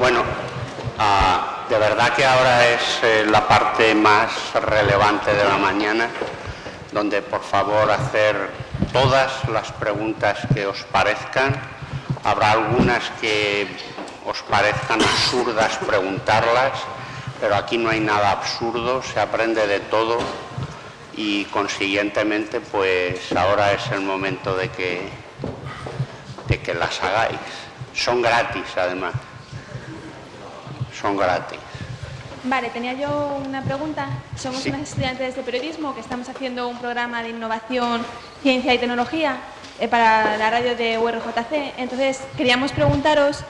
Bueno, de verdad que ahora es la parte más relevante de la mañana, donde por favor hacer todas las preguntas que os parezcan. Habrá algunas que os parezcan absurdas preguntarlas, pero aquí no hay nada absurdo, se aprende de todo y consiguientemente pues ahora es el momento de que las hagáis. Son gratis además. Son gratis. Vale, tenía yo una pregunta. Somos unas estudiantes de periodismo que estamos haciendo un programa de innovación, ciencia y tecnología para la radio de URJC. Entonces, queríamos preguntaros,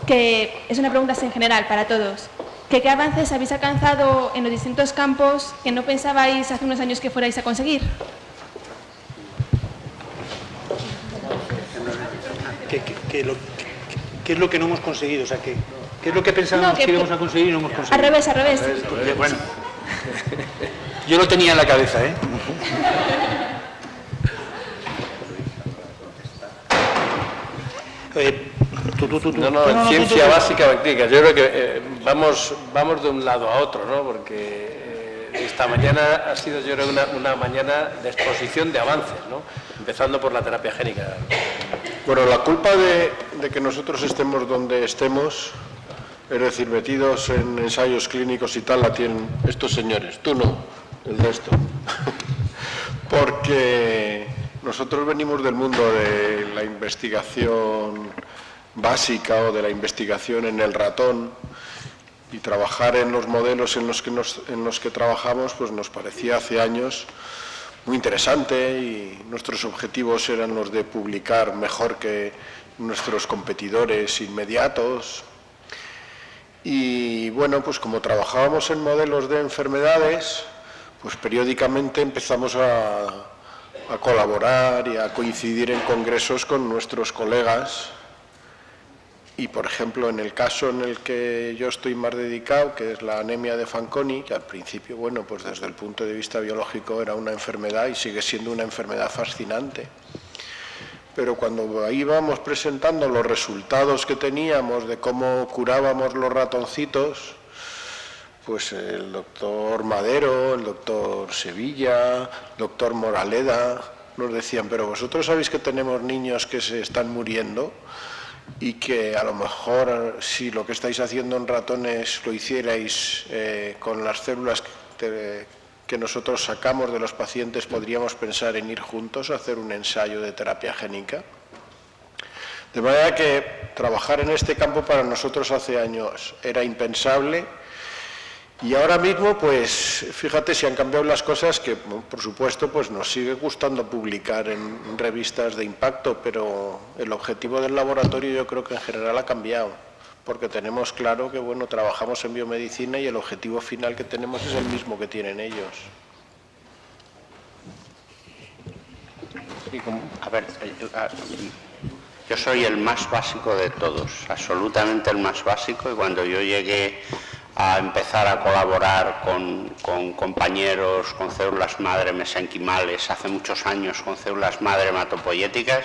que es una pregunta en general para todos, que qué avances habéis alcanzado en los distintos campos que no pensabais hace unos años que fuerais a conseguir. ¿Qué es lo que no hemos conseguido? O sea, ¿qué es lo que pensábamos que íbamos a conseguir y no hemos conseguido? Al revés. Bueno, yo lo tenía en la cabeza, ¿eh? Ciencia básica práctica. Yo creo que vamos de un lado a otro, ¿no? Porque esta mañana ha sido, yo creo, una mañana de exposición de avances, ¿no? Empezando por la terapia génica. Bueno, la culpa de que nosotros estemos donde estemos, es decir, metidos en ensayos clínicos y tal, la tienen estos señores. Tú no, el resto. Porque nosotros venimos del mundo de la investigación básica o de la investigación en el ratón, y trabajar en los modelos en los que trabajamos pues nos parecía hace años muy interesante, y nuestros objetivos eran los de publicar mejor que nuestros competidores inmediatos. Y bueno, pues como trabajábamos en modelos de enfermedades, pues periódicamente empezamos a colaborar y a coincidir en congresos con nuestros colegas. Y, por ejemplo, en el caso en el que yo estoy más dedicado, que es la anemia de Fanconi, que al principio, bueno, pues desde el punto de vista biológico era una enfermedad y sigue siendo una enfermedad fascinante. Pero cuando íbamos presentando los resultados que teníamos de cómo curábamos los ratoncitos, pues el doctor Madero, el doctor Sevilla, el doctor Moraleda, nos decían, pero vosotros sabéis que tenemos niños que se están muriendo, y que a lo mejor si lo que estáis haciendo en ratones lo hicierais con las células que nosotros sacamos de los pacientes, podríamos pensar en ir juntos a hacer un ensayo de terapia génica. De manera que trabajar en este campo para nosotros hace años era impensable, y ahora mismo, pues, fíjate si han cambiado las cosas, que por supuesto pues nos sigue gustando publicar en revistas de impacto, pero el objetivo del laboratorio yo creo que en general ha cambiado, porque tenemos claro que, bueno, trabajamos en biomedicina y el objetivo final que tenemos es el mismo que tienen ellos. A ver, yo soy el más básico de todos, absolutamente el más básico, y cuando yo llegué a empezar a colaborar con compañeros con células madre mesenquimales hace muchos años, con células madre hematopoyéticas,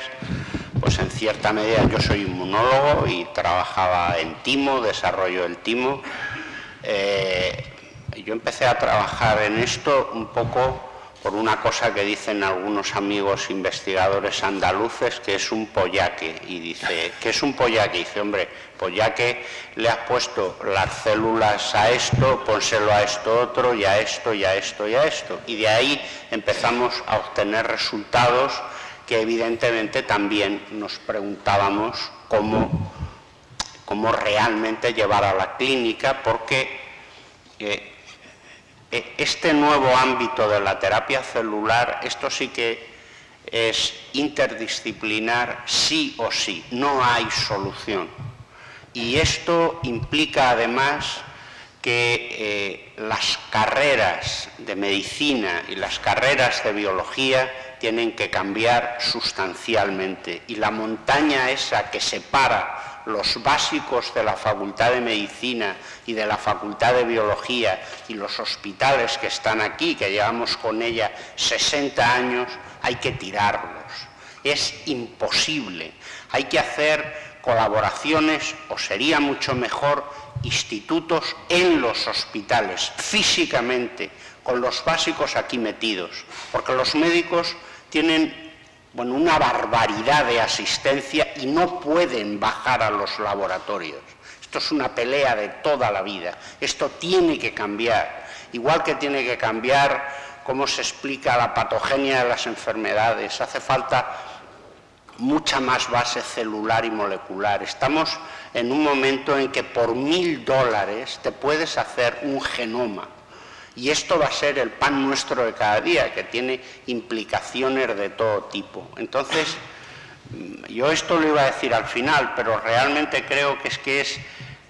pues en cierta medida yo soy inmunólogo y trabajaba en timo, desarrollo del timo. Yo empecé a trabajar en esto un poco por una cosa que dicen algunos amigos investigadores andaluces, que es un pollaque. Y dice, ¿qué es un pollaque? Y dice, hombre, pollaque le has puesto las células a esto, pónselo a esto otro, y a esto, y a esto, y a esto. Y de ahí empezamos a obtener resultados que evidentemente también nos preguntábamos cómo realmente llevar a la clínica, porque este nuevo ámbito de la terapia celular, esto sí que es interdisciplinar sí o sí, no hay solución. Y esto implica además que las carreras de medicina y las carreras de biología tienen que cambiar sustancialmente, y la montaña esa que separa los básicos de la Facultad de Medicina y de la Facultad de Biología y los hospitales que están aquí, que llevamos con ella 60 años, hay que tirarlos. Es imposible. Hay que hacer colaboraciones, o sería mucho mejor, institutos en los hospitales, físicamente, con los básicos aquí metidos, porque los médicos tienen una barbaridad de asistencia y no pueden bajar a los laboratorios. Esto es una pelea de toda la vida. Esto tiene que cambiar. Igual que tiene que cambiar cómo se explica la patogenia de las enfermedades. Hace falta mucha más base celular y molecular. Estamos en un momento en que por $1000 te puedes hacer un genoma. Y esto va a ser el pan nuestro de cada día, que tiene implicaciones de todo tipo. Entonces, yo esto lo iba a decir al final, pero realmente creo que es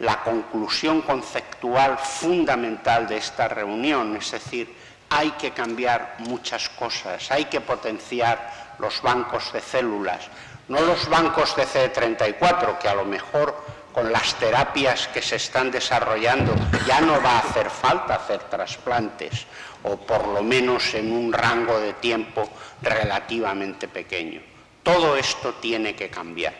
la conclusión conceptual fundamental de esta reunión. Es decir, hay que cambiar muchas cosas, hay que potenciar los bancos de células, no los bancos de CD34, que a lo mejor con las terapias que se están desarrollando ya no va a hacer falta hacer trasplantes, o por lo menos en un rango de tiempo relativamente pequeño. Todo esto tiene que cambiar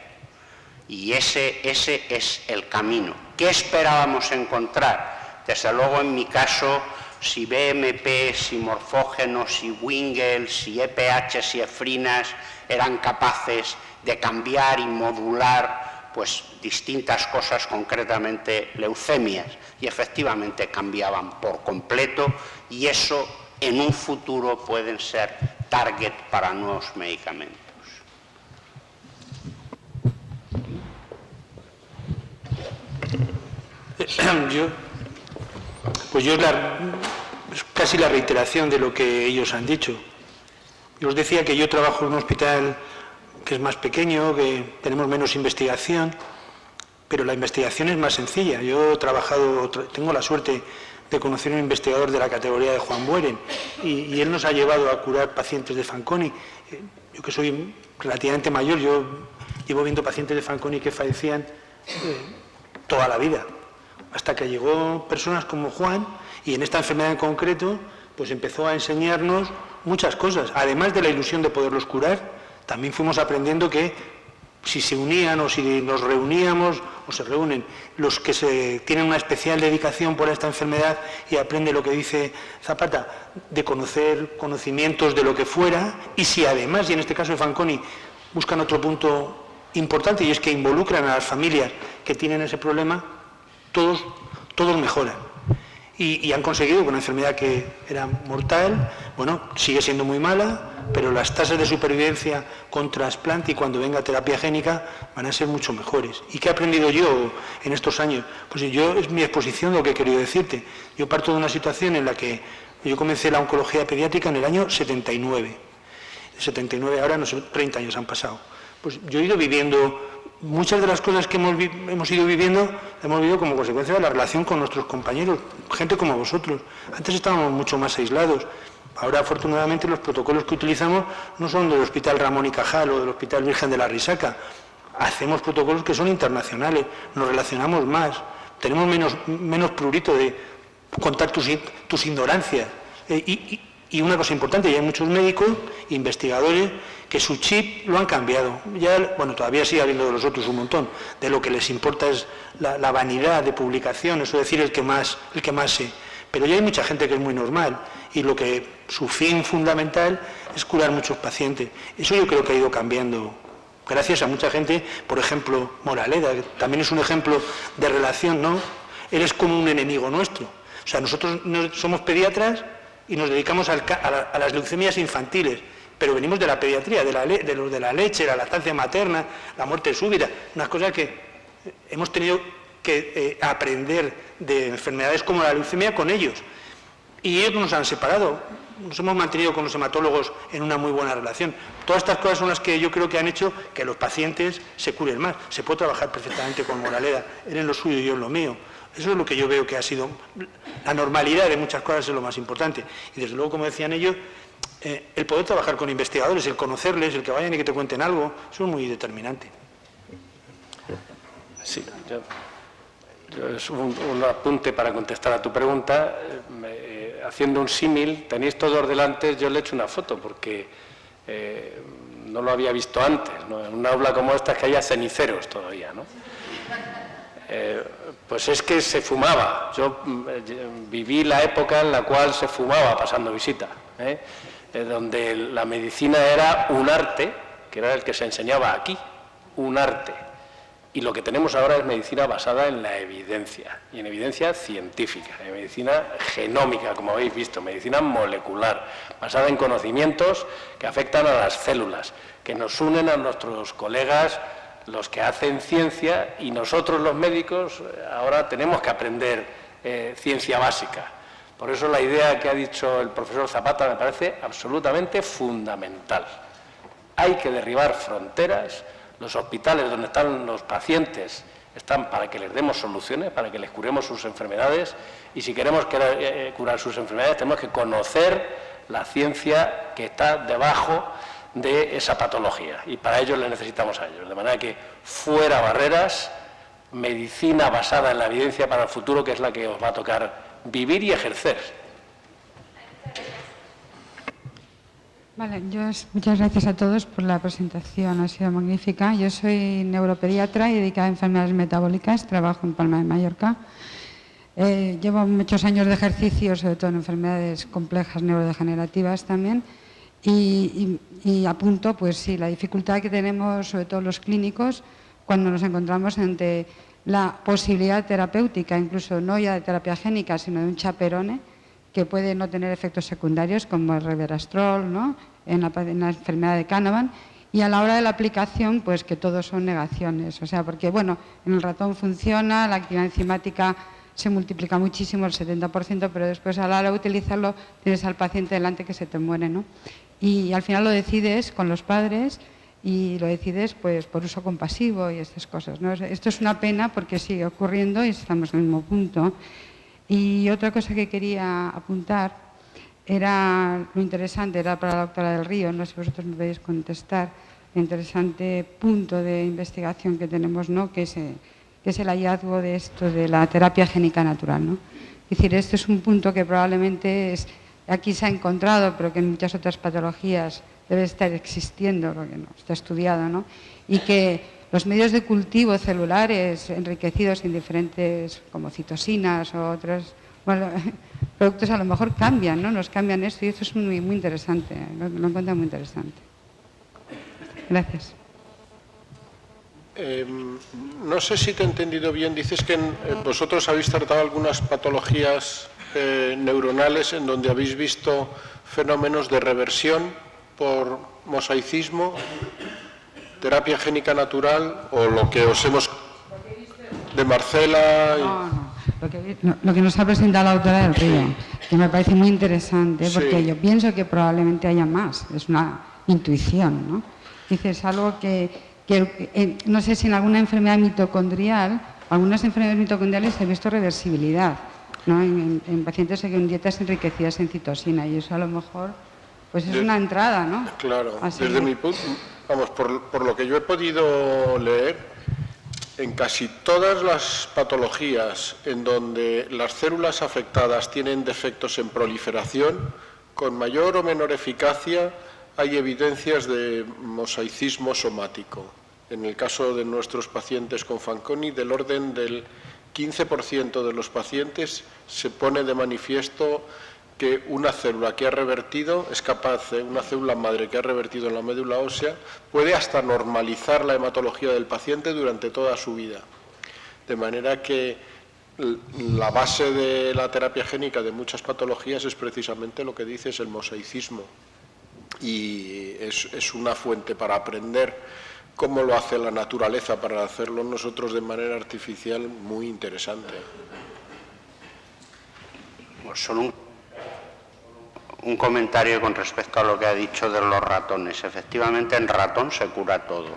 y ese es el camino. ¿Qué esperábamos encontrar? Desde luego, en mi caso, si BMP, si morfógenos, si Wingel, si EPH, si efrinas eran capaces de cambiar y modular pues distintas cosas, concretamente leucemias, y efectivamente cambiaban por completo, y eso en un futuro pueden ser target para nuevos medicamentos. Yo es casi la reiteración de lo que ellos han dicho. Yo os decía que yo trabajo en un hospital que es más pequeño, que tenemos menos investigación, pero la investigación es más sencilla. Yo he trabajado, tengo la suerte de conocer a un investigador de la categoría de Juan Bueren, y él nos ha llevado a curar pacientes de Fanconi. Yo, que soy relativamente mayor, yo llevo viendo pacientes de Fanconi que fallecían toda la vida, hasta que llegó personas como Juan, y en esta enfermedad en concreto pues empezó a enseñarnos muchas cosas. Además de la ilusión de poderlos curar, también fuimos aprendiendo que si se unían o si nos reuníamos o se reúnen los que tienen una especial dedicación por esta enfermedad y aprenden lo que dice Zapata, de conocimientos de lo que fuera, y si además, y en este caso de Fanconi, buscan otro punto importante, y es que involucran a las familias que tienen ese problema, todos mejoran. Y han conseguido que una enfermedad que era mortal, sigue siendo muy mala, pero las tasas de supervivencia con trasplante y cuando venga terapia génica van a ser mucho mejores. ¿Y qué he aprendido yo en estos años? Pues es mi exposición lo que he querido decirte. Yo parto de una situación en la que yo comencé la oncología pediátrica en el año 79. 79, ahora no sé, 30 años han pasado. Pues yo he ido viviendo muchas de las cosas que hemos ido viviendo, hemos vivido como consecuencia de la relación con nuestros compañeros, gente como vosotros. Antes estábamos mucho más aislados. Ahora, afortunadamente, los protocolos que utilizamos no son del Hospital Ramón y Cajal o del Hospital Virgen de la Risaca. Hacemos protocolos que son internacionales, nos relacionamos más, tenemos menos prurito de contar tus ignorancias. Y una cosa importante, ya hay muchos médicos, investigadores, que su chip lo han cambiado. Todavía sigue habiendo de los otros un montón. De lo que les importa es la vanidad de publicaciones, es decir, el que más sé. Pero ya hay mucha gente que es muy normal, y su fin fundamental es curar muchos pacientes. Eso yo creo que ha ido cambiando, gracias a mucha gente. Por ejemplo, Moraleda, que también es un ejemplo de relación, ¿no? Eres como un enemigo nuestro. O sea, nosotros somos pediatras y nos dedicamos a las leucemias infantiles, pero venimos de la pediatría, de la leche, la lactancia materna, la muerte súbita, unas cosas que hemos tenido que aprender de enfermedades como la leucemia con ellos. Y ellos nos han separado, nos hemos mantenido con los hematólogos en una muy buena relación. Todas estas cosas son las que yo creo que han hecho que los pacientes se curen más. Se puede trabajar perfectamente con Moraleda, él en lo suyo y yo en lo mío. Eso es lo que yo veo que ha sido la normalidad de muchas cosas, es lo más importante. Y desde luego, como decían ellos, el poder trabajar con investigadores, el conocerles, el que vayan y que te cuenten algo, eso es muy determinante. Sí, es un apunte para contestar a tu pregunta. Haciendo un símil, tenéis todos delante, yo le he hecho una foto, porque no lo había visto antes, ¿no? En una aula como esta es que haya ceniceros todavía, ¿no? Pues es que se fumaba. Yo viví la época en la cual se fumaba pasando visita, donde la medicina era un arte, que era el que se enseñaba aquí, un arte. Y lo que tenemos ahora es medicina basada en la evidencia, y en evidencia científica, en medicina genómica, como habéis visto, medicina molecular, basada en conocimientos que afectan a las células, que nos unen a nuestros colegas, los que hacen ciencia, y nosotros los médicos ahora tenemos que aprender ciencia básica. Por eso la idea que ha dicho el profesor Zapata me parece absolutamente fundamental. Hay que derribar fronteras. Los hospitales donde están los pacientes están para que les demos soluciones, para que les curemos sus enfermedades, y si queremos curar sus enfermedades tenemos que conocer la ciencia que está debajo de esa patología, y para ello le necesitamos a ellos. De manera que fuera barreras, medicina basada en la evidencia para el futuro, que es la que os va a tocar vivir y ejercer. Vale, muchas gracias a todos por la presentación, ha sido magnífica. Yo soy neuropediatra y dedicada a enfermedades metabólicas, trabajo en Palma de Mallorca. Llevo muchos años de ejercicio, sobre todo en enfermedades complejas neurodegenerativas también, y apunto, pues sí, la dificultad que tenemos, sobre todo los clínicos, cuando nos encontramos ante la posibilidad terapéutica, incluso no ya de terapia génica, sino de un chaperone, que puede no tener efectos secundarios, como el resveratrol, ¿no?, en la enfermedad de Canavan, y a la hora de la aplicación, pues que todos son negaciones. O sea, porque, bueno, en el ratón funciona, la actividad enzimática se multiplica muchísimo, el 70%, pero después a la hora de utilizarlo tienes al paciente delante que se te muere, ¿no? Y al final lo decides con los padres y lo decides pues por uso compasivo y estas cosas, ¿no? Esto es una pena porque sigue ocurriendo y estamos en el mismo punto. Y otra cosa que quería apuntar era lo interesante, era para la doctora del Río, no sé si vosotros me podéis contestar, el interesante punto de investigación que tenemos, ¿no?, que es el hallazgo de esto de la terapia génica natural, ¿no? Es decir, este es un punto que probablemente aquí se ha encontrado, pero que en muchas otras patologías debe estar existiendo, porque no está estudiado, ¿no? Y que los medios de cultivo celulares enriquecidos en diferentes, como citosinas o otros productos, a lo mejor cambian, ¿no? Nos cambian esto, y esto es muy, muy interesante, lo encuentro muy interesante. Gracias. No sé si te he entendido bien. Dices que vosotros habéis tratado algunas patologías neuronales en donde habéis visto fenómenos de reversión por mosaicismo, terapia génica natural, o lo que os hemos de Marcela. Lo que nos ha presentado la doctora del Río, que me parece muy interesante, porque yo pienso que probablemente haya más, es una intuición, ¿no? Dices algo que no sé si en alguna enfermedad mitocondrial, algunas enfermedades mitocondriales he visto reversibilidad, ¿no?, en pacientes con dietas enriquecidas en citosina, y eso a lo mejor pues es una entrada, ¿no? Claro, así desde mi punto, vamos, por lo que yo he podido leer, en casi todas las patologías en donde las células afectadas tienen defectos en proliferación, con mayor o menor eficacia hay evidencias de mosaicismo somático. En el caso de nuestros pacientes con Fanconi, del orden del 15% de los pacientes se pone de manifiesto que una célula que ha revertido es capaz, una célula madre que ha revertido en la médula ósea, puede hasta normalizar la hematología del paciente durante toda su vida. De manera que la base de la terapia génica de muchas patologías es precisamente lo que dices, el mosaicismo. Y es una fuente para aprender cómo lo hace la naturaleza, para hacerlo nosotros de manera artificial, muy interesante. Pues solo un comentario con respecto a lo que ha dicho de los ratones. Efectivamente, en ratón se cura todo.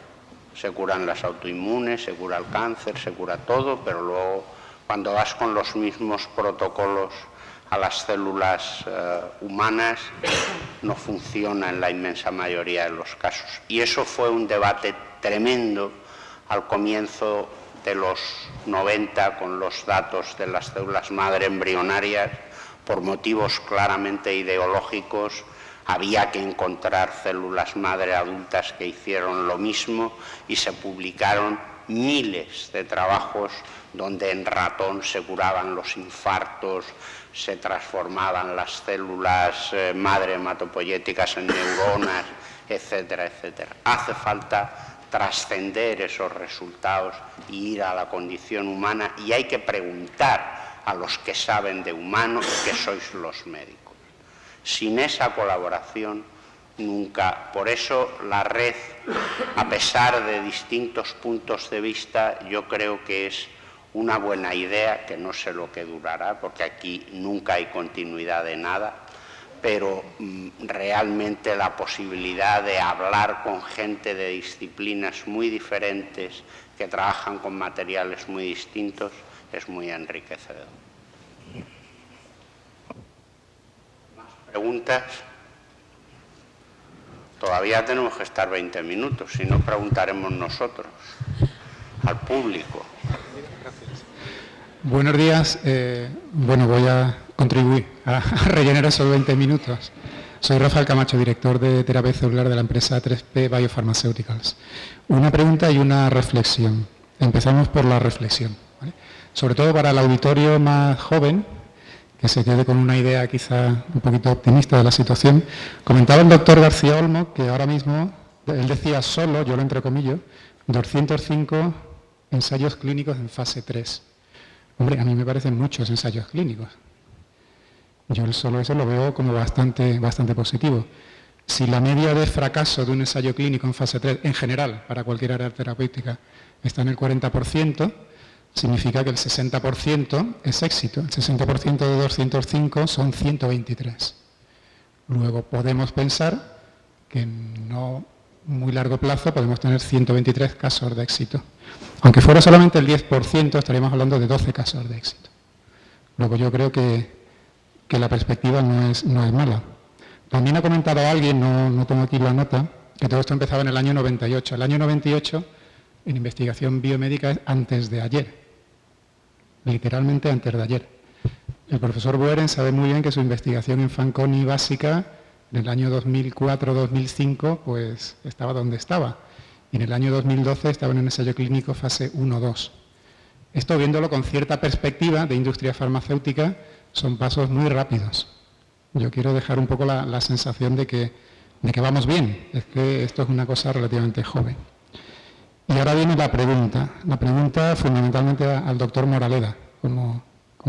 Se curan las autoinmunes, se cura el cáncer, se cura todo, pero luego cuando vas con los mismos protocolos a las células humanas, no funciona en la inmensa mayoría de los casos. Y eso fue un debate tremendo al comienzo de los 90 con los datos de las células madre embrionarias, por motivos claramente ideológicos. había que encontrar células madre adultas que hicieron lo mismo y se publicaron miles de trabajos donde en ratón se curaban los infartos, se transformaban las células madre hematopoyéticas en neuronas, etcétera, etcétera. Hace falta trascender esos resultados y ir a la condición humana, y hay que preguntar a los que saben de humanos, que sois los médicos. Sin esa colaboración nunca. Por eso la red, a pesar de distintos puntos de vista, yo creo que es una buena idea, que no sé lo que durará, porque aquí nunca hay continuidad de nada, pero realmente la posibilidad de hablar con gente de disciplinas muy diferentes que trabajan con materiales muy distintos es muy enriquecedor. ¿Más preguntas? Todavía tenemos que estar 20 minutos, si no preguntaremos nosotros al público. Buenos días. Bueno, voy a contribuir a rellenar esos 20 minutos. Soy Rafael Camacho, director de terapia celular de la empresa 3P Biopharmaceuticals. Una pregunta y una reflexión. Empezamos por la reflexión, ¿vale? Sobre todo para el auditorio más joven, que se quede con una idea quizá un poquito optimista de la situación. Comentaba el doctor García Olmo que ahora mismo, él decía solo, yo lo entrecomillo, 205 ensayos clínicos en fase 3. Hombre, a mí me parecen muchos ensayos clínicos. Yo solo eso lo veo como bastante positivo. Si la media de fracaso de un ensayo clínico en fase 3, en general, para cualquier área terapéutica, está en el 40%, significa que el 60% es éxito. El 60% de 205 son 123. Luego podemos pensar que en no muy largo plazo podemos tener 123 casos de éxito. Aunque fuera solamente el 10%, estaríamos hablando de 12 casos de éxito. Luego yo creo que la perspectiva no es mala. También ha comentado alguien, no tengo aquí la nota, que todo esto empezaba en el año 98. El año 98, en investigación biomédica, es antes de ayer. Literalmente antes de ayer. El profesor Bueren sabe muy bien que su investigación en Fanconi básica, en el año 2004-2005, pues estaba donde estaba. Y en el año 2012 estaba en un ensayo clínico fase 1-2. Esto, viéndolo con cierta perspectiva de industria farmacéutica, son pasos muy rápidos. Yo quiero dejar un poco la sensación de que vamos bien. Es que esto es una cosa relativamente joven. Y ahora viene la pregunta. La pregunta fundamentalmente al doctor Moraleda, como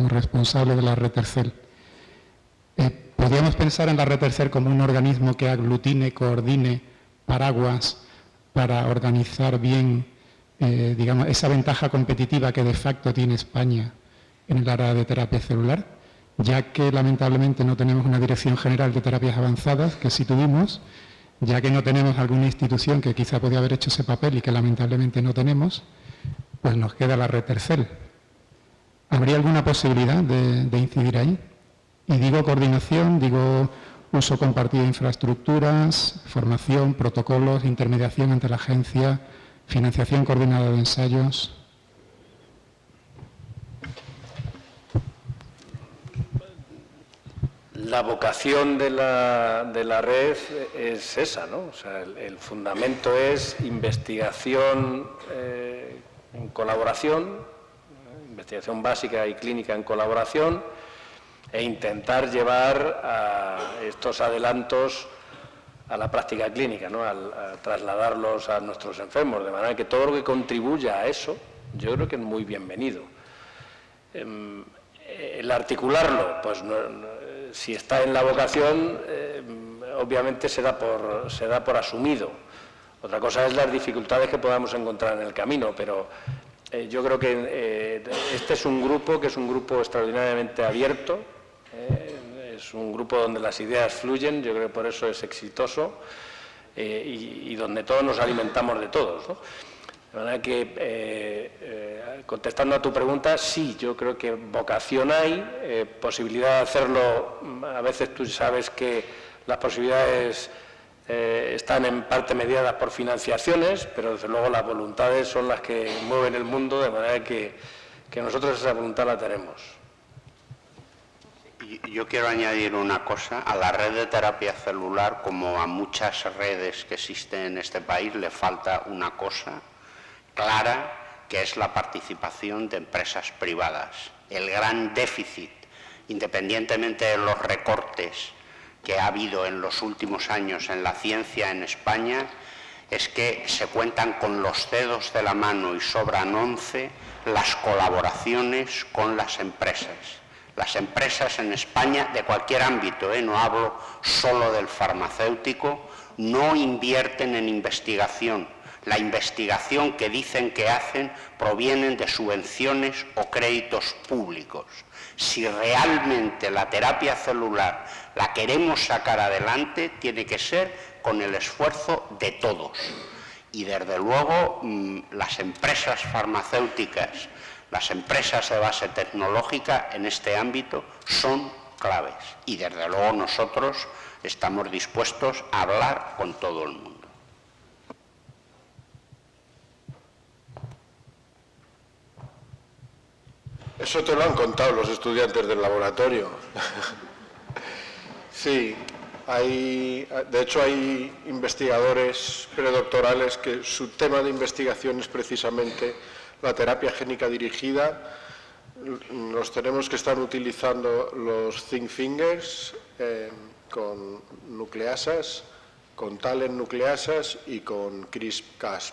responsable de la red Tercel. ¿Podríamos pensar en la red Tercel como un organismo que aglutine, coordine, paraguas, para organizar bien, digamos, esa ventaja competitiva que de facto tiene España en el área de terapia celular? Ya que lamentablemente no tenemos una dirección general de terapias avanzadas, que sí tuvimos, ya que no tenemos alguna institución que quizá podía haber hecho ese papel y que lamentablemente no tenemos, pues nos queda la red Tercel. ¿Habría alguna posibilidad de incidir ahí? Y digo coordinación, digo uso compartido de infraestructuras, formación, protocolos, intermediación ante la agencia, financiación coordinada de ensayos. La vocación de la red es esa, ¿no? O sea, el fundamento es investigación en colaboración, investigación básica y clínica en colaboración, e intentar llevar a estos adelantos a la práctica clínica, ¿no? A trasladarlos a nuestros enfermos, de manera que todo lo que contribuya a eso, yo creo que es muy bienvenido. El articularlo, pues si está en la vocación, obviamente se da por asumido. Otra cosa es las dificultades que podamos encontrar en el camino, pero yo creo que este es un grupo que es un grupo extraordinariamente abierto, es un grupo donde las ideas fluyen, yo creo que por eso es exitoso y donde todos nos alimentamos de todos, ¿no? De manera que, contestando a tu pregunta, sí, yo creo que vocación hay, posibilidad de hacerlo. A veces tú sabes que las posibilidades están en parte mediadas por financiaciones, pero desde luego las voluntades son las que mueven el mundo, de manera que nosotros esa voluntad la tenemos. Yo quiero añadir una cosa. A la red de terapia celular, como a muchas redes que existen en este país, le falta una cosa clara, que es la participación de empresas privadas. El gran déficit, independientemente de los recortes que ha habido en los últimos años en la ciencia en España, es que se cuentan con los dedos de la mano y sobran 11 las colaboraciones con las empresas. Las empresas en España, de cualquier ámbito, no hablo solo del farmacéutico, no invierten en investigación. La investigación que dicen que hacen provienen de subvenciones o créditos públicos. Si realmente la terapia celular la queremos sacar adelante, tiene que ser con el esfuerzo de todos. Y desde luego las empresas farmacéuticas, las empresas de base tecnológica en este ámbito son claves. Y desde luego nosotros estamos dispuestos a hablar con todo el mundo. Eso te lo han contado los estudiantes del laboratorio. Sí, de hecho hay investigadores predoctorales que su tema de investigación es precisamente la terapia génica dirigida. Los tenemos que estar utilizando los zinc fingers con nucleasas, con TALEN nucleasas y con CRISP-Cas.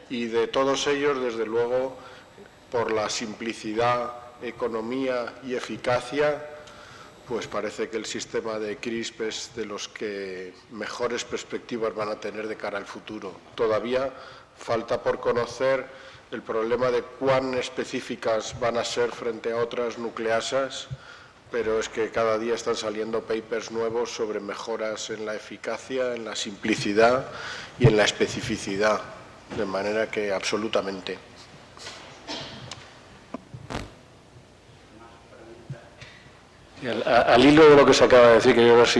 Y de todos ellos, desde luego, por la simplicidad, economía y eficacia, pues parece que el sistema de CRISP es de los que mejores perspectivas van a tener de cara al futuro. Todavía falta por conocer el problema de cuán específicas van a ser frente a otras nucleasas, pero es que cada día están saliendo papers nuevos sobre mejoras en la eficacia, en la simplicidad y en la especificidad, de manera que absolutamente. Al hilo de lo que se acaba de decir, que yo creo que es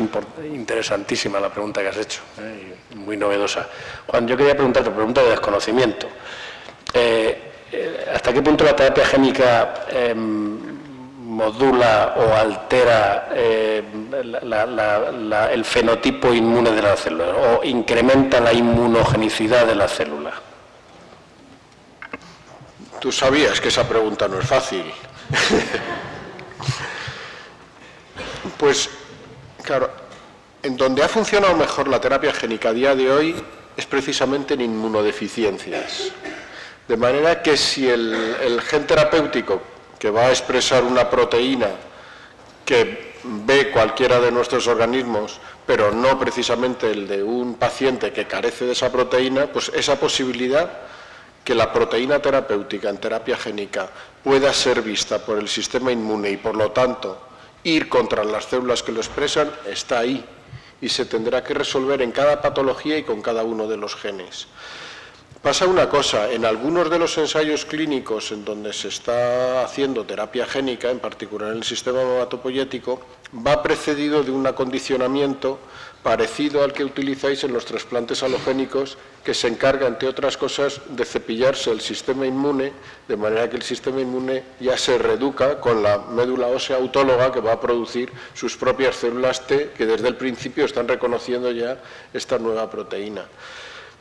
interesantísima la pregunta que has hecho, muy novedosa. Juan, yo quería preguntarte, pregunta de desconocimiento. ¿Hasta qué punto la terapia génica modula o altera el fenotipo inmune de la célula o incrementa la inmunogenicidad de la célula? Tú sabías que esa pregunta no es fácil. Pues, claro, en donde ha funcionado mejor la terapia génica a día de hoy es precisamente en inmunodeficiencias. De manera que si el gen terapéutico que va a expresar una proteína que ve cualquiera de nuestros organismos, pero no precisamente el de un paciente que carece de esa proteína, pues esa posibilidad que la proteína terapéutica en terapia génica pueda ser vista por el sistema inmune y, por lo tanto, ir contra las células que lo expresan, está ahí y se tendrá que resolver en cada patología y con cada uno de los genes. Pasa una cosa, en algunos de los ensayos clínicos en donde se está haciendo terapia génica, en particular en el sistema hematopoyético, va precedido de un acondicionamiento parecido al que utilizáis en los trasplantes halogénicos, que se encarga, entre otras cosas, de cepillarse el sistema inmune, de manera que el sistema inmune ya se reeduca con la médula ósea autóloga que va a producir sus propias células T, que desde el principio están reconociendo ya esta nueva proteína.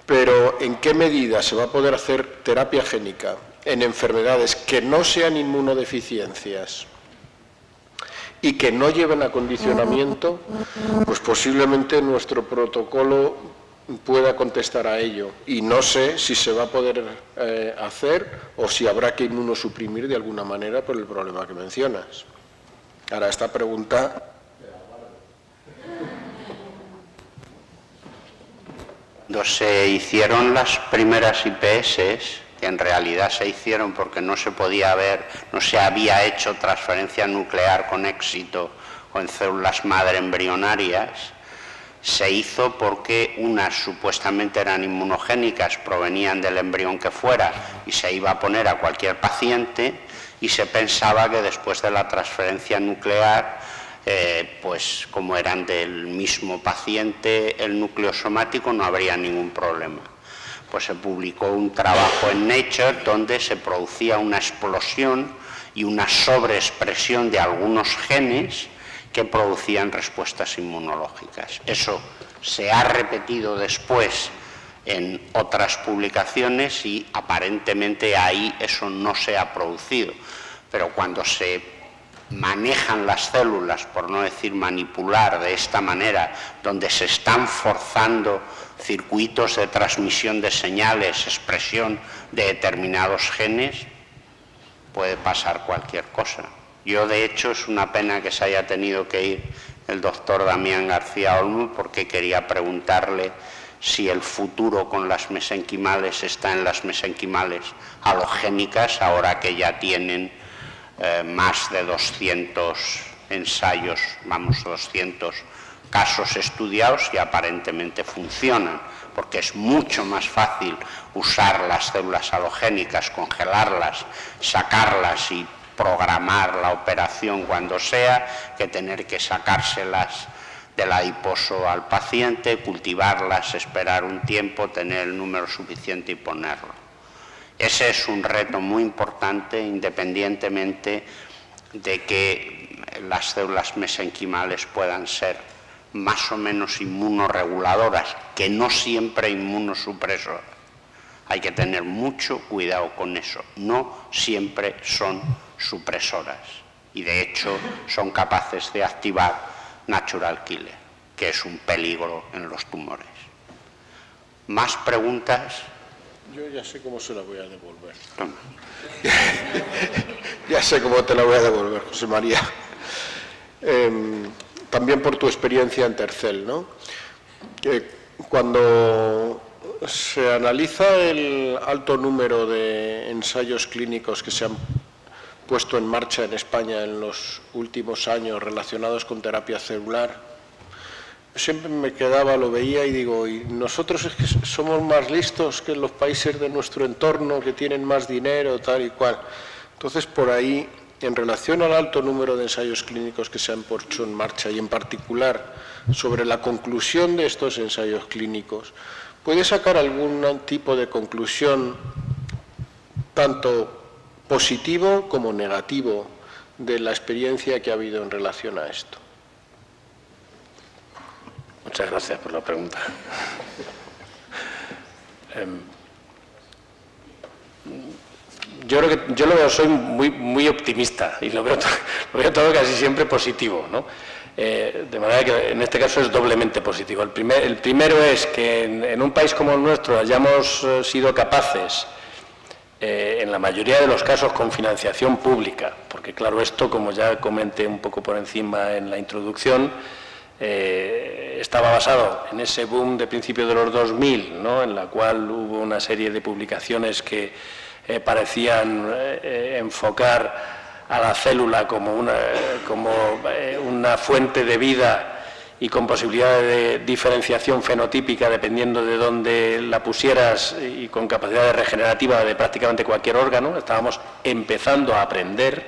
Pero, ¿en qué medida se va a poder hacer terapia génica en enfermedades que no sean inmunodeficiencias y que no lleven acondicionamiento? Pues posiblemente nuestro protocolo pueda contestar a ello. Y no sé si se va a poder hacer o si habrá que inmunosuprimir de alguna manera por el problema que mencionas. Ahora, esta pregunta... Cuando se hicieron las primeras IPS, que en realidad se hicieron porque no se había hecho transferencia nuclear con éxito con células madre embrionarias, se hizo porque unas supuestamente eran inmunogénicas, provenían del embrión que fuera y se iba a poner a cualquier paciente, y se pensaba que después de la transferencia nuclear, pues como eran del mismo paciente el núcleo somático, no habría ningún problema. Pues se publicó un trabajo en Nature donde se producía una explosión y una sobreexpresión de algunos genes que producían respuestas inmunológicas. Eso se ha repetido después en otras publicaciones y aparentemente ahí eso no se ha producido, pero cuando se manejan las células, por no decir manipular de esta manera, donde se están forzando circuitos de transmisión de señales, expresión de determinados genes, puede pasar cualquier cosa. Yo, de hecho, es una pena que se haya tenido que ir el doctor Damián García Olmo, porque quería preguntarle si el futuro con las mesenquimales está en las mesenquimales halogénicas, ahora que ya tienen más de 200 ensayos, 200 casos estudiados y aparentemente funcionan, porque es mucho más fácil usar las células halogénicas, congelarlas, sacarlas y programar la operación cuando sea, que tener que sacárselas del adiposo al paciente, cultivarlas, esperar un tiempo, tener el número suficiente y ponerlo. Ese es un reto muy importante, independientemente de que las células mesenquimales puedan ser más o menos inmunorreguladoras, que no siempre inmunosupresoras. Hay que tener mucho cuidado con eso. No siempre son supresoras y de hecho son capaces de activar natural killer, que es un peligro en los tumores. ¿Más preguntas? Yo ya sé cómo se la voy a devolver. Toma. Ya sé cómo te la voy a devolver, José María. También por tu experiencia en Tercel, ¿no? Cuando se analiza el alto número de ensayos clínicos que se han puesto en marcha en España en los últimos años relacionados con terapia celular, siempre me quedaba, lo veía y digo, ¿y nosotros es que somos más listos que los países de nuestro entorno que tienen más dinero, tal y cual? Entonces, por ahí, en relación al alto número de ensayos clínicos que se han puesto en marcha y en particular sobre la conclusión de estos ensayos clínicos, ¿puede sacar algún tipo de conclusión tanto positivo como negativo de la experiencia que ha habido en relación a esto? Muchas gracias por la pregunta. Yo creo que soy muy optimista y lo veo todo casi siempre positivo, ¿no? De manera que en este caso es doblemente positivo. El primero es que en un país como el nuestro hayamos sido capaces, en la mayoría de los casos con financiación pública, porque claro, esto, como ya comenté un poco por encima en la introducción, estaba basado en ese boom de principios de los 2000, ¿no? En la cual hubo una serie de publicaciones que parecían enfocar a la célula como una fuente de vida y con posibilidad de diferenciación fenotípica dependiendo de dónde la pusieras y con capacidad regenerativa de prácticamente cualquier órgano. Estábamos empezando a aprender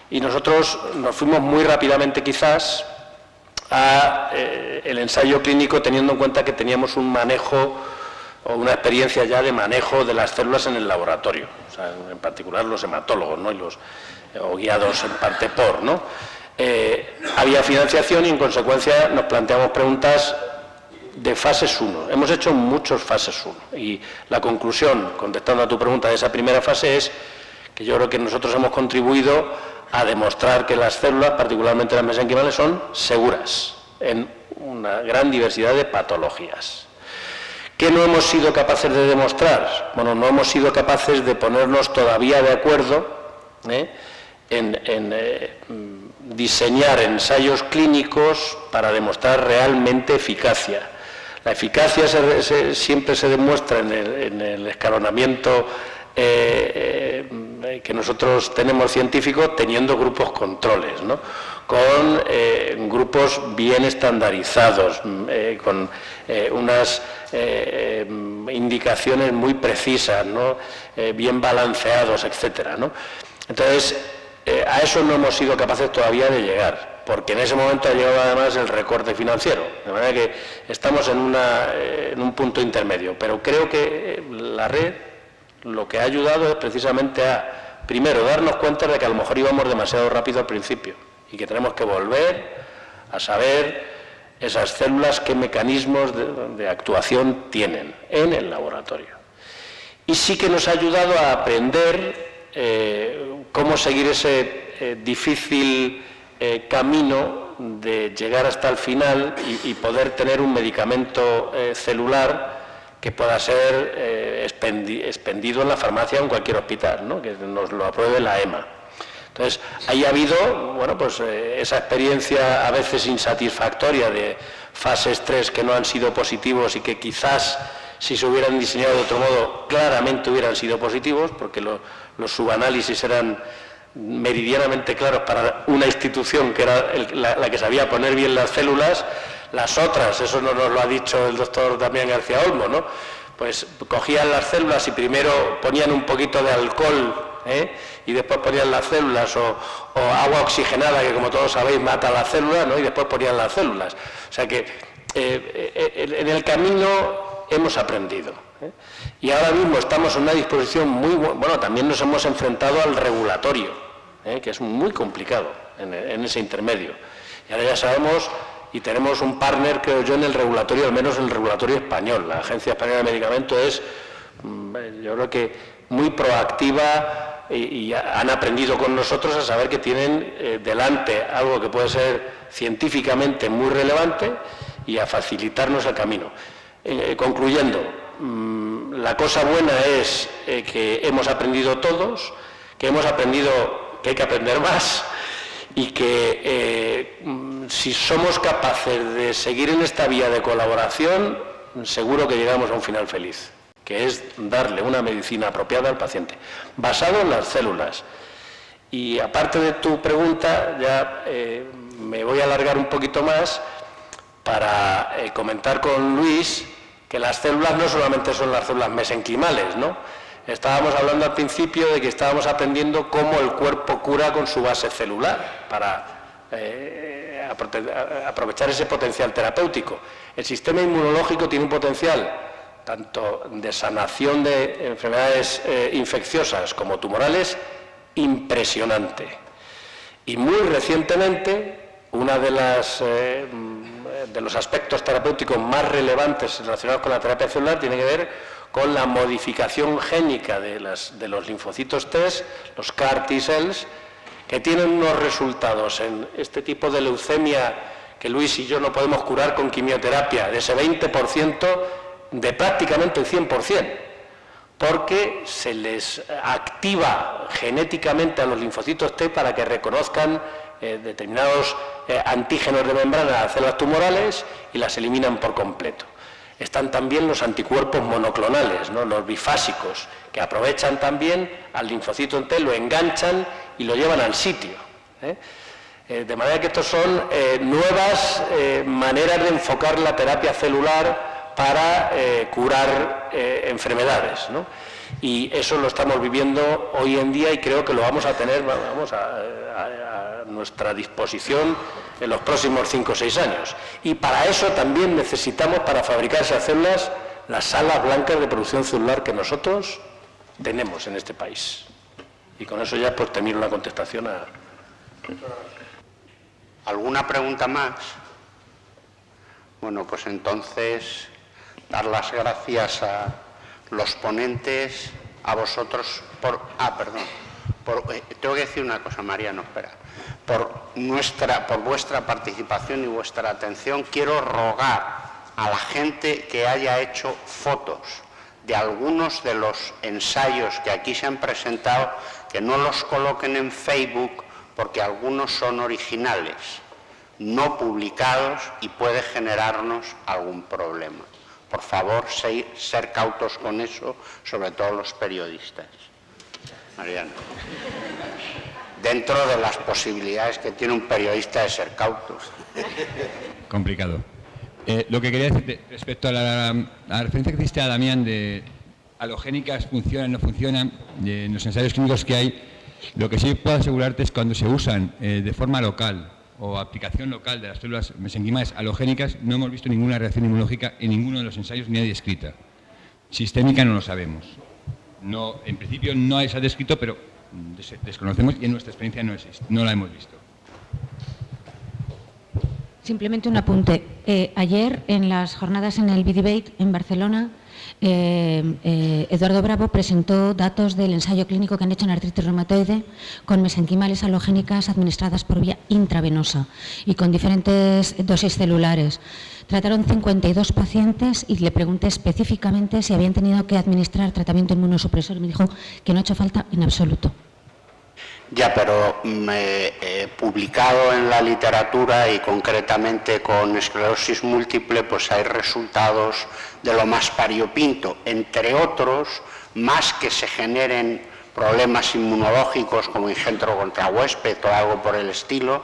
y nosotros nos fuimos muy rápidamente quizás a el ensayo clínico, teniendo en cuenta que teníamos un manejo o una experiencia ya de manejo de las células en el laboratorio, o sea, en particular los hematólogos, ¿no? O guiados en parte por, ¿no? Había financiación y en consecuencia nos planteamos preguntas de fases 1. Hemos hecho muchos fases 1 y la conclusión, contestando a tu pregunta de esa primera fase, es que yo creo que nosotros hemos contribuido a demostrar que las células, particularmente las mesenquimales, son seguras en una gran diversidad de patologías. ¿Qué no hemos sido capaces de demostrar? Bueno, no hemos sido capaces de ponernos todavía de acuerdo en diseñar ensayos clínicos para demostrar realmente eficacia. La eficacia siempre se demuestra en el escalonamiento que nosotros tenemos científicos, teniendo grupos controles, ¿no? Con grupos bien estandarizados, con unas indicaciones muy precisas, ¿no? Bien balanceados, etcétera, ¿no? Entonces, a eso no hemos sido capaces todavía de llegar, porque en ese momento ha llegado además el recorte financiero, de manera que estamos en un punto intermedio, pero creo que la red lo que ha ayudado es precisamente a primero, darnos cuenta de que a lo mejor íbamos demasiado rápido al principio y que tenemos que volver a saber esas células qué mecanismos de actuación tienen en el laboratorio. Y sí que nos ha ayudado a aprender cómo seguir ese difícil camino de llegar hasta el final y poder tener un medicamento celular que pueda ser expendido en la farmacia o en cualquier hospital, ¿no? Que nos lo apruebe la EMA. Entonces, ahí ha habido, bueno, pues esa experiencia a veces insatisfactoria de fases 3 que no han sido positivos y que quizás, si se hubieran diseñado de otro modo, claramente hubieran sido positivos, porque los subanálisis eran meridianamente claros para una institución que era la que sabía poner bien las células. Las otras, eso no nos lo ha dicho el doctor Damián García Olmo, ¿no? Pues cogían las células y primero ponían un poquito de alcohol, y después ponían las células, o agua oxigenada, que como todos sabéis mata las células, ¿no? Y después ponían las células. O sea que en el camino hemos aprendido. Y ahora mismo estamos en una disposición muy buena. Bueno, también nos hemos enfrentado al regulatorio, que es muy complicado en ese intermedio. Y ahora ya sabemos, y tenemos un partner, creo yo, en el regulatorio, al menos en el regulatorio español. La Agencia Española de Medicamentos es, yo creo que muy proactiva, y han aprendido con nosotros a saber que tienen delante algo que puede ser científicamente muy relevante y a facilitarnos el camino. Concluyendo, la cosa buena es que hemos aprendido todos, que hemos aprendido que hay que aprender más, y que si somos capaces de seguir en esta vía de colaboración, seguro que llegamos a un final feliz, que es darle una medicina apropiada al paciente, basado en las células. Y aparte de tu pregunta, ya me voy a alargar un poquito más para comentar con Luis que las células no solamente son las células mesenquimales, ¿no? Estábamos hablando al principio de que estábamos aprendiendo cómo el cuerpo cura con su base celular para aprovechar ese potencial terapéutico. El sistema inmunológico tiene un potencial tanto de sanación de enfermedades infecciosas como tumorales impresionante. Y muy recientemente, una de los aspectos terapéuticos más relevantes relacionados con la terapia celular tiene que ver con la modificación génica de los linfocitos T, los CAR T-cells, que tienen unos resultados en este tipo de leucemia que Luis y yo no podemos curar con quimioterapia, de ese 20% de prácticamente el 100%, porque se les activa genéticamente a los linfocitos T para que reconozcan determinados antígenos de membrana de las células tumorales y las eliminan por completo. Están también los anticuerpos monoclonales, ¿no? Los bifásicos, que aprovechan también al linfocito T, lo enganchan y lo llevan al sitio. De manera que estos son nuevas maneras de enfocar la terapia celular para curar enfermedades, ¿no? Y eso lo estamos viviendo hoy en día y creo que lo vamos a tener a nuestra disposición en los próximos 5 o 6 años. Y para eso también necesitamos, para fabricar esas células, las salas blancas de producción celular que nosotros tenemos en este país. Y con eso ya pues termino la contestación a... ¿Alguna pregunta más? Bueno, pues entonces dar las gracias a los ponentes, a vosotros por... tengo que decir una cosa, Mariano, espera. Por vuestra participación y vuestra atención, quiero rogar a la gente que haya hecho fotos de algunos de los ensayos que aquí se han presentado, que no los coloquen en Facebook, porque algunos son originales, no publicados y puede generarnos algún problema. Por favor, ser cautos con eso, sobre todo los periodistas. Mariano. Dentro de las posibilidades que tiene un periodista de ser cautos. Complicado. Lo que quería decir respecto a la referencia que hiciste a Damián de halogénicas funcionan, no funcionan, en los ensayos clínicos que hay, lo que sí puedo asegurarte es cuando se usan de forma local o aplicación local de las células mesenquimales halogénicas, no hemos visto ninguna reacción inmunológica en ninguno de los ensayos ni hay descrita. Sistémica no lo sabemos. No, en principio no se ha descrito, pero desconocemos y en nuestra experiencia no existe, no la hemos visto. Simplemente un apunte. Ayer, en las jornadas en el B-Debate en Barcelona, Eduardo Bravo presentó datos del ensayo clínico que han hecho en artritis reumatoide con mesenquimales halogénicas administradas por vía intravenosa y con diferentes dosis celulares. Trataron 52 pacientes y le pregunté específicamente si habían tenido que administrar tratamiento inmunosupresor y me dijo que no ha hecho falta en absoluto. Ya, pero publicado en la literatura y concretamente con esclerosis múltiple, pues hay resultados de lo más variopinto, entre otros, más que se generen problemas inmunológicos como engendro contra huésped o algo por el estilo,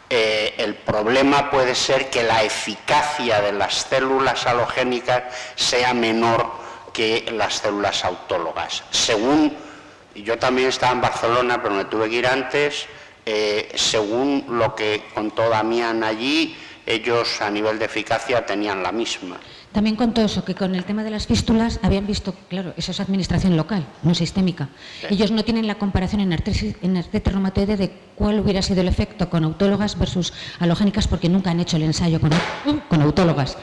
el problema puede ser que la eficacia de las células halogénicas sea menor que las células autólogas. Yo también estaba en Barcelona, pero me tuve que ir antes. Según lo que contó Damián allí, ellos a nivel de eficacia tenían la misma. También contó eso, que con el tema de las fístulas habían visto, claro, eso es administración local, no sistémica. Sí. Ellos no tienen la comparación en artritis reumatoide de cuál hubiera sido el efecto con autólogas versus halogénicas, porque nunca han hecho el ensayo con autólogas.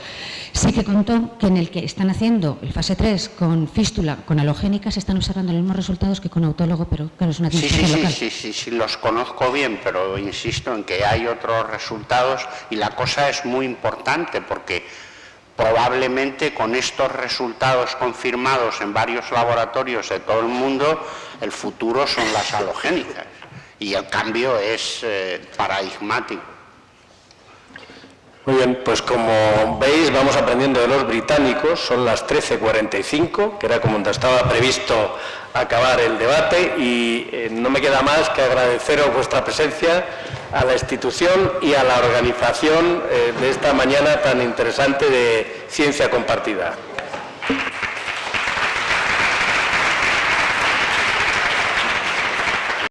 Sí que contó que en el que están haciendo el fase 3 con fístula, con halogénicas, están observando los mismos resultados que con autólogo, pero claro, es una administración local. Sí, los conozco bien, pero insisto en que hay otros resultados y la cosa es muy importante porque probablemente con estos resultados confirmados en varios laboratorios de todo el mundo, el futuro son las halogénicas y el cambio es paradigmático. Muy bien, pues como veis vamos aprendiendo de los británicos, son las 13:45, que era como estaba previsto acabar el debate y no me queda más que agradeceros vuestra presencia a la institución y a la organización de esta mañana tan interesante de Ciencia Compartida.